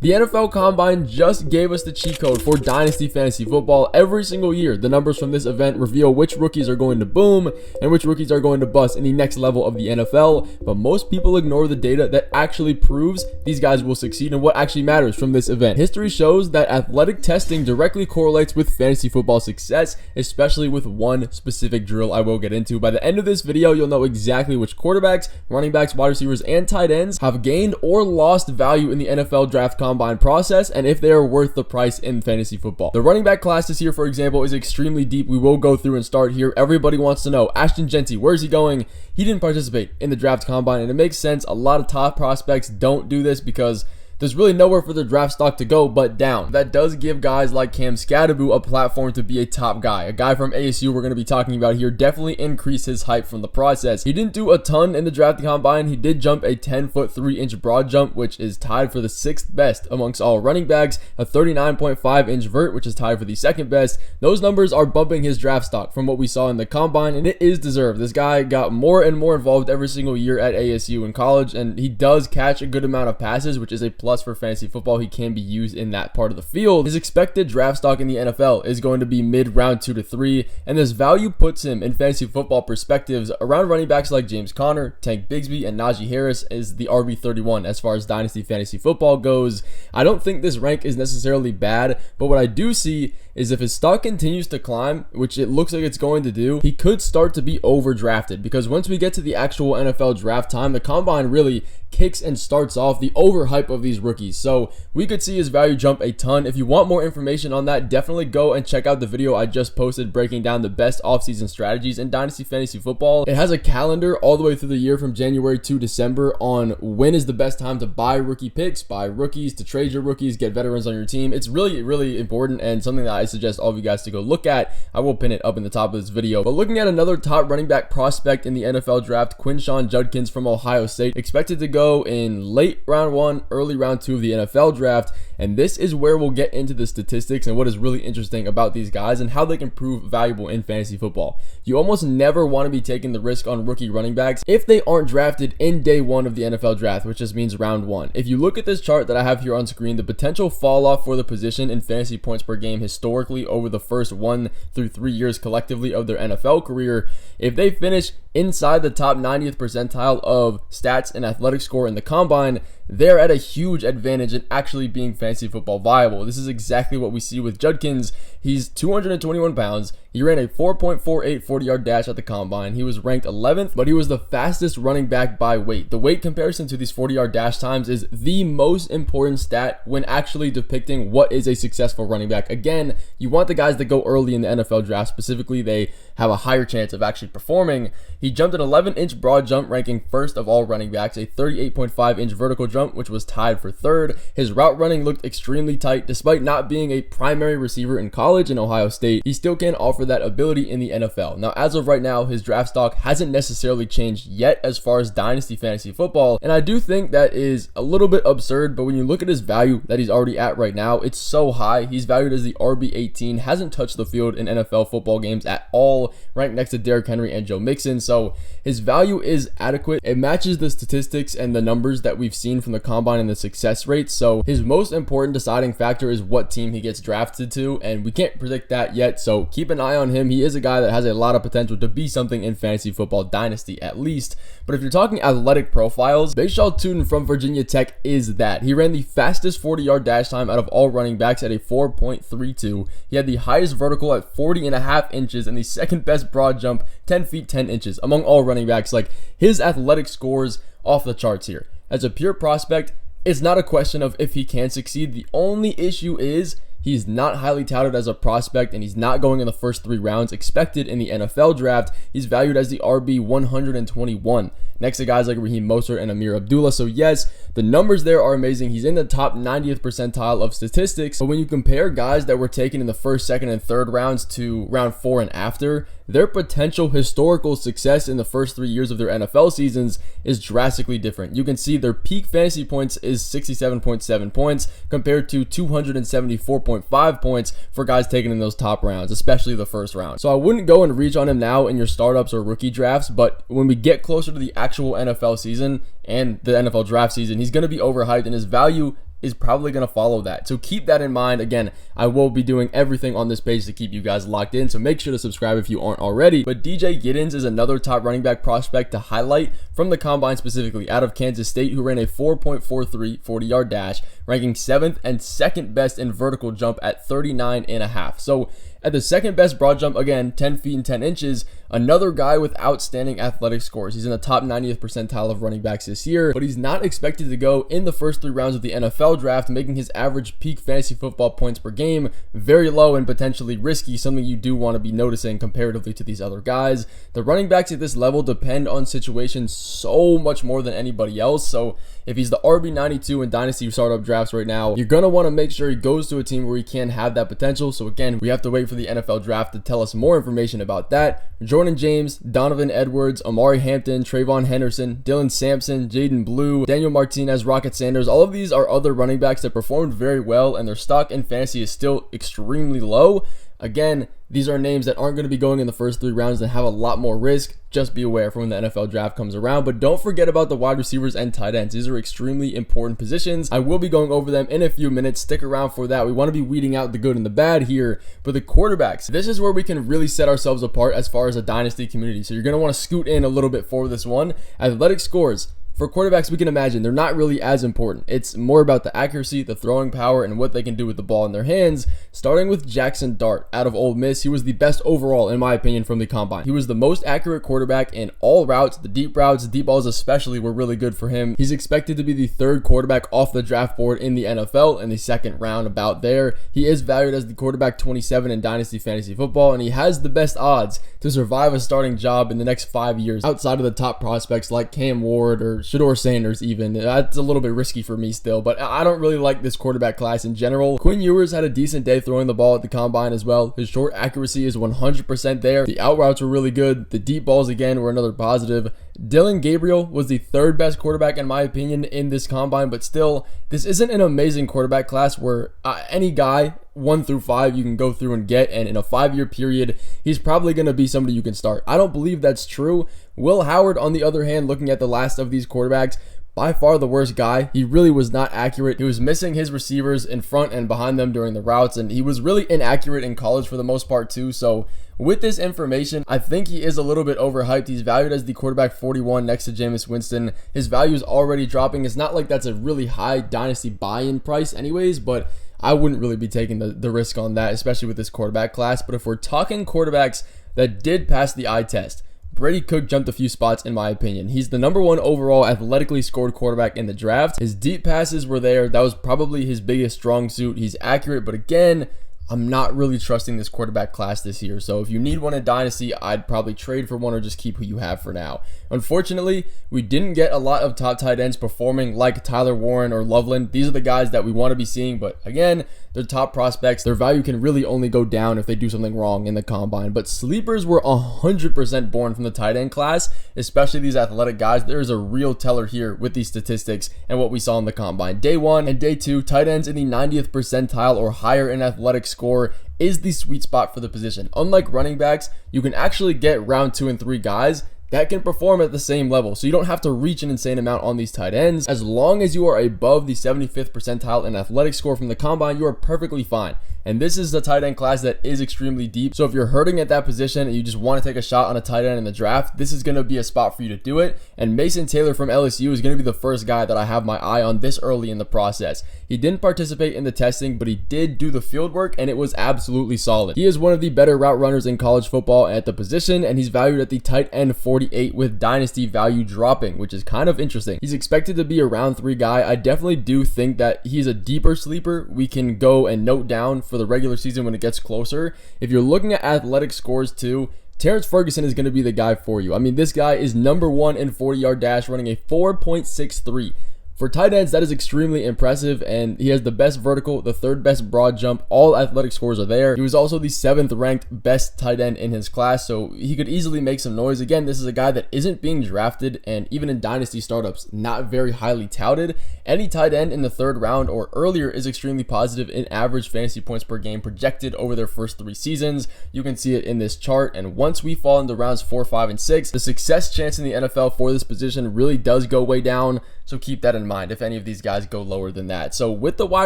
The NFL Combine just gave us the cheat code for Dynasty Fantasy Football. Every single year, the numbers from this event reveal which rookies are going to boom and which rookies are going to bust in the next level of the NFL. But most people ignore the data that actually proves these guys will succeed and what actually matters from this event. History shows that athletic testing directly correlates with fantasy football success, especially with one specific drill I will get into. By the end of this video, you'll know exactly which quarterbacks, running backs, wide receivers, and tight ends have gained or lost value in the NFL draft combine process and if they are worth the price in fantasy football. The running back class this year, for example, is extremely deep. We will go through and start here. Everybody wants to know, Ashton Jeanty, where's he going? He didn't participate in the draft combine, and it makes sense. A lot of top prospects don't do this because there's really nowhere for their draft stock to go but down. That does give guys like Cam Skadaboo a platform to be a top guy. A guy from ASU we're going to be talking about here definitely increased his hype from the process. He didn't do a ton in the draft combine. He did jump a 10-foot 3-inch broad jump, which is tied for the 6th best amongst all running backs, a 39.5-inch vert, which is tied for the 2nd best. Those numbers are bumping his draft stock from what we saw in the combine, and it is deserved. This guy got more and more involved every single year at ASU in college, and he does catch a good amount of passes, which is a plus for fantasy football. He can be used in that part of the field. His expected draft stock in the NFL is going to be mid round 2 to 3, and this value puts him in fantasy football perspectives around running backs like James Conner, Tank Bigsby, and Najee Harris is the RB31 as far as Dynasty fantasy football goes. I don't think this rank is necessarily bad, but what I do see is if his stock continues to climb, which it looks like it's going to do, he could start to be overdrafted, because once we get to the actual NFL draft time, the combine really kicks and starts off the overhype of these rookies. So we could see his value jump a ton. If you want more information on that, definitely go and check out the video I just posted breaking down the best offseason strategies in Dynasty Fantasy Football. It has a calendar all the way through the year from January to December on when is the best time to buy rookie picks, buy rookies, to trade your rookies, get veterans on your team. It's really, really important and something that I suggest all of you guys to go look at. I will pin it up in the top of this video. But looking at another top running back prospect in the NFL draft, Quinshon Judkins from Ohio State, expected to go in late round 1, early round 2 of the NFL draft. And this is where we'll get into the statistics and what is really interesting about these guys and how they can prove valuable in fantasy football. You almost never want to be taking the risk on rookie running backs if they aren't drafted in day 1 of the NFL draft, which just means round 1. If you look at this chart that I have here on screen, the potential fall off for the position in fantasy points per game historically over the first 1 through 3 years collectively of their NFL career, if they finish inside the top 90th percentile of stats and athletic score in the combine, they're at a huge advantage in actually being fantasy football viable. This is exactly what we see with Judkins. He's 221 pounds. He ran a 4.48 40-yard dash at the combine. He was ranked 11th, but he was the fastest running back by weight. The weight comparison to these 40-yard dash times is the most important stat when actually depicting what is a successful running back. Again, you want the guys that go early in the NFL draft. Specifically, they have a higher chance of actually performing. He jumped an 11-inch broad jump, ranking first of all running backs, a 38.5-inch vertical jump, which was tied for 3rd. His route running looked extremely tight. Despite not being a primary receiver in college in Ohio State, he still can offer that ability in the NFL. Now, as of right now, his draft stock hasn't necessarily changed yet as far as Dynasty Fantasy Football, and I do think that is a little bit absurd, but when you look at his value that he's already at right now, it's so high. He's valued as the RB18, hasn't touched the field in NFL football games at all, ranked next to Derrick Henry and Joe Mixon, so his value is adequate. It matches the statistics and the numbers that we've seen from the combine and the success rates, so his most important deciding factor is what team he gets drafted to, and we can't predict that yet, so keep an eye on him. He is a guy that has a lot of potential to be something in fantasy football dynasty at least. But if you're talking athletic profiles, Bashal Tuten from Virginia Tech is that. He ran the fastest 40-yard dash time out of all running backs at a 4.32. He had the highest vertical at 40.5 inches and the 2nd best broad jump, 10 feet 10 inches among all running backs. Like, his athletic scores off the charts here. As a pure prospect, it's not a question of if he can succeed. The only issue is he's not highly touted as a prospect, and he's not going in the first 3 rounds expected in the NFL draft. He's valued as the RB 121, next to guys like Raheem Mostert and Amir Abdullah. So yes, the numbers there are amazing. He's in the top 90th percentile of statistics. But when you compare guys that were taken in the 1st, 2nd, and 3rd rounds to round 4 and after, their potential historical success in the first 3 years of their NFL seasons is drastically different. You can see their peak fantasy points is 67.7 points compared to 274.5 points for guys taken in those top rounds, especially the 1st round. So I wouldn't go and reach on him now in your startups or rookie drafts, but when we get closer to the actual NFL season and the NFL draft season, he's going to be overhyped, and his value is probably going to follow that. So keep that in mind. Again, I will be doing everything on this page to keep you guys locked in, so make sure to subscribe if you aren't already. But DJ Giddens is another top running back prospect to highlight from the combine, specifically out of Kansas State, who ran a 4.43 40-yard dash, ranking 7th and 2nd best in vertical jump at 39.5. So at the 2nd best broad jump, again, 10 feet and 10 inches, another guy with outstanding athletic scores. He's in the top 90th percentile of running backs this year, but he's not expected to go in the first 3 rounds of the NFL draft, making his average peak fantasy football points per game very low and potentially risky, something you do want to be noticing comparatively to these other guys. The running backs at this level depend on situations so much more than anybody else, so if he's the RB92 in Dynasty startup drafts right now, you're going to want to make sure he goes to a team where he can have that potential. So again, we have to wait for the NFL draft to tell us more information about that. Jordan James, Donovan Edwards, Amari Hampton, Trayvon Henderson, Dylan Sampson, Jaden Blue, Daniel Martinez, Rocket Sanders, all of these are other running backs that performed very well, and their stock in fantasy is still extremely low. Again, these are names that aren't going to be going in the first 3 rounds and have a lot more risk. Just be aware for when the NFL draft comes around. But don't forget about the wide receivers and tight ends. These are extremely important positions. I will be going over them in a few minutes. Stick around for that. We want to be weeding out the good and the bad here. But the quarterbacks, this is where we can really set ourselves apart as far as a dynasty community. So you're going to want to scoot in a little bit for this one. Athletic scores. For quarterbacks, we can imagine they're not really as important. It's more about the accuracy, the throwing power, and what they can do with the ball in their hands. Starting with Jackson Dart out of Ole Miss, he was the best overall, in my opinion, from the combine. He was the most accurate quarterback in all routes. The deep balls especially were really good for him. He's expected to be the 3rd quarterback off the draft board in the NFL in the 2nd round, about there. He is valued as the quarterback 27 in Dynasty Fantasy Football, and he has the best odds to survive a starting job in the next 5 years outside of the top prospects like Cam Ward or Shedeur Sanders even. That's a little bit risky for me still, but I don't really like this quarterback class in general. Quinn Ewers had a decent day throwing the ball at the combine as well. His short accuracy is 100% there. The out routes were really good. The deep balls again were another positive. Dylan Gabriel was the 3rd best quarterback in my opinion in this combine, but still, this isn't an amazing quarterback class where any guy 1 through 5 you can go through and get, and in a 5-year period, he's probably going to be somebody you can start. I don't believe that's true. Will Howard, on the other hand, looking at the last of these quarterbacks, by far the worst guy. He really was not accurate. He was missing his receivers in front and behind them during the routes, and he was really inaccurate in college for the most part too. So with this information, I think he is a little bit overhyped. He's valued as the quarterback 41 next to Jameis Winston. His value is already dropping. It's not like that's a really high dynasty buy-in price anyways, but I wouldn't really be taking the risk on that, especially with this quarterback class. But if we're talking quarterbacks that did pass the eye test, Brady Cook jumped a few spots in my opinion. He's the number 1 overall athletically scored quarterback in the draft. His deep passes were there. That was probably his biggest strong suit. He's accurate, but again, I'm not really trusting this quarterback class this year. So if you need one in Dynasty, I'd probably trade for one or just keep who you have for now. Unfortunately, we didn't get a lot of top tight ends performing like Tyler Warren or Loveland. These are the guys that we want to be seeing, but again, they're top prospects. Their value can really only go down if they do something wrong in the combine. But sleepers were 100% born from the tight end class, especially these athletic guys. There is a real teller here with these statistics and what we saw in the combine. Day 1 and day 2, tight ends in the 90th percentile or higher in athletic score is the sweet spot for the position. Unlike running backs, you can actually get round 2 and 3 guys that can perform at the same level. So you don't have to reach an insane amount on these tight ends. As long as you are above the 75th percentile in athletic score from the combine, you are perfectly fine. And this is the tight end class that is extremely deep. So if you're hurting at that position and you just want to take a shot on a tight end in the draft, this is going to be a spot for you to do it. And Mason Taylor from LSU is going to be the first guy that I have my eye on this early in the process. He didn't participate in the testing, but he did do the field work, and it was absolutely solid. He is one of the better route runners in college football at the position, and he's valued at the tight end 48 with dynasty value dropping, which is kind of interesting. He's expected to be a round 3 guy. I definitely do think that he's a deeper sleeper we can go and note down for the regular season when it gets closer. If you're looking at athletic scores too, Terrence Ferguson is going to be the guy for you. I mean, this guy is number 1 in 40-yard dash, running a 4.63. For tight ends, that is extremely impressive, and he has the best vertical, the 3rd best broad jump. All athletic scores are there. He was also the 7th ranked best tight end in his class, so he could easily make some noise. Again, this is a guy that isn't being drafted, and even in dynasty startups, not very highly touted. Any tight end in the 3rd round or earlier is extremely positive in average fantasy points per game projected over their first 3 seasons. You can see it in this chart, and once we fall into rounds 4, 5, and 6, the success chance in the NFL for this position really does go way down. So keep that in mind if any of these guys go lower than that. So with the wide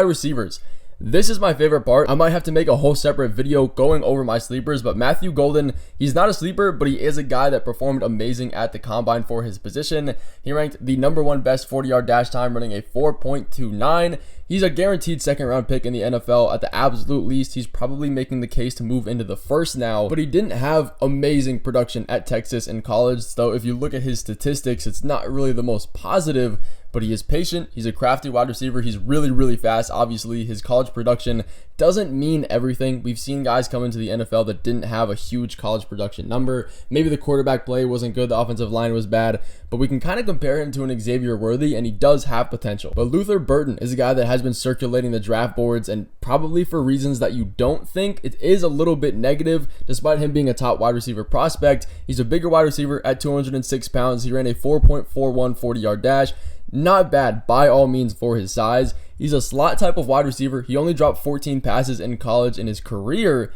receivers, this is my favorite part. I might have to make a whole separate video going over my sleepers, but Matthew Golden, he's not a sleeper, but he is a guy that performed amazing at the combine for his position. He ranked the #1 best 40-yard dash time, running a 4.29. He's a guaranteed second-round pick in the NFL at the absolute least. He's probably making the case to move into the first now, but he didn't have amazing production at Texas in college. So if you look at his statistics, it's not really the most positive, but he is patient. He's a crafty wide receiver. He's really, really fast. Obviously, his college production doesn't mean everything. We've seen guys come into the NFL that didn't have a huge college production number. Maybe the quarterback play wasn't good, the offensive line was bad, but we can kind of compare him to an Xavier Worthy, and he does have potential. But Luther Burton is a guy that has been circulating the draft boards, and probably for reasons that you don't think, it is a little bit negative. Despite him being a top wide receiver prospect, he's a bigger wide receiver at 206 pounds. He ran a 4.41 40-yard dash. Not bad by all means for his size. He's a slot type of wide receiver. He only dropped 14 passes in college in his career,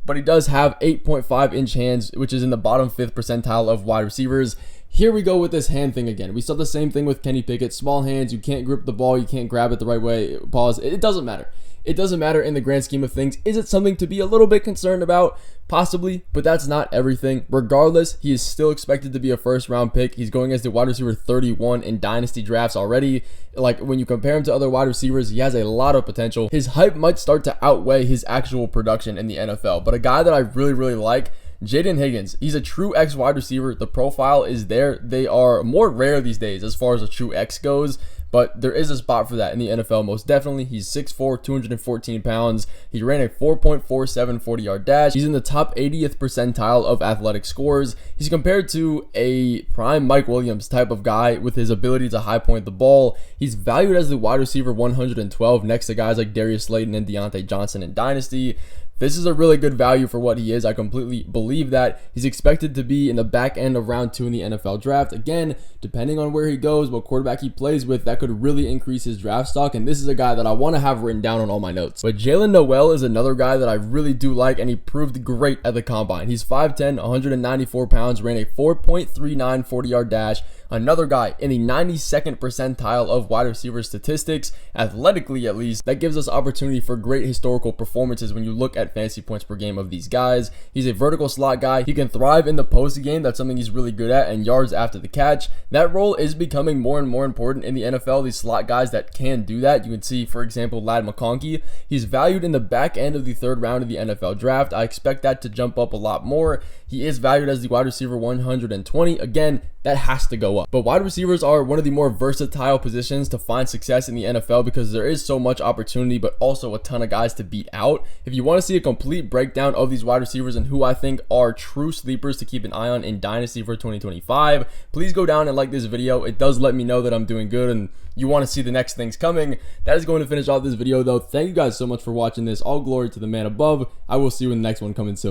but he does have 8.5-inch hands, which is in the bottom 5th percentile of wide receivers. Here we go with this hand thing again. We saw the same thing with Kenny Pickett. Small hands, you can't grip the ball, you can't grab it the right way. Pause. It doesn't matter. It doesn't matter in the grand scheme of things. Is it something to be a little bit concerned about? Possibly, but that's not everything. Regardless, he is still expected to be a first-round pick. He's going as the wide receiver 31 in Dynasty drafts already. Like, when you compare him to other wide receivers, he has a lot of potential. His hype might start to outweigh his actual production in the NFL, but a guy that I really, really like, Jaden Higgins. He's a true X wide receiver. The profile is there. They are more rare these days as far as a true X goes, but there is a spot for that in the NFL most definitely. He's 6'4", 214 pounds. He ran a 4.47 40-yard dash. He's in the top 80th percentile of athletic scores. He's compared to a prime Mike Williams type of guy with his ability to high point the ball. He's valued as the wide receiver 112 next to guys like Darius Slayton and Deontay Johnson in Dynasty. This is a really good value for what he is. I completely believe that. He's expected to be in the back end of round 2 in the NFL draft. Again, depending on where he goes, what quarterback he plays with, that could really increase his draft stock. And this is a guy that I want to have written down on all my notes. But Jalen Noel is another guy that I really do like, and he proved great at the combine. He's 5'10", 194 pounds, ran a 4.39 40-yard dash. Another guy in the 92nd percentile of wide receiver statistics, athletically at least. That gives us opportunity for great historical performances when you look at fantasy points per game of these guys. He's a vertical slot guy. He can thrive in the post game. That's something he's really good at, and yards after the catch. That role is becoming more and more important in the NFL. These slot guys that can do that. You can see, for example, Ladd McConkey. He's valued in the back end of the 3rd round of the NFL draft. I expect that to jump up a lot more. He is valued as the wide receiver 120. Again, that has to go up. But wide receivers are one of the more versatile positions to find success in the NFL because there is so much opportunity, but also a ton of guys to beat out. If you want to see a complete breakdown of these wide receivers and who I think are true sleepers to keep an eye on in Dynasty for 2025, please go down and like this video. It does let me know that I'm doing good and you want to see the next things coming. That is going to finish off this video though. Thank you guys so much for watching this. All glory to the man above. I will see you in the next one coming soon.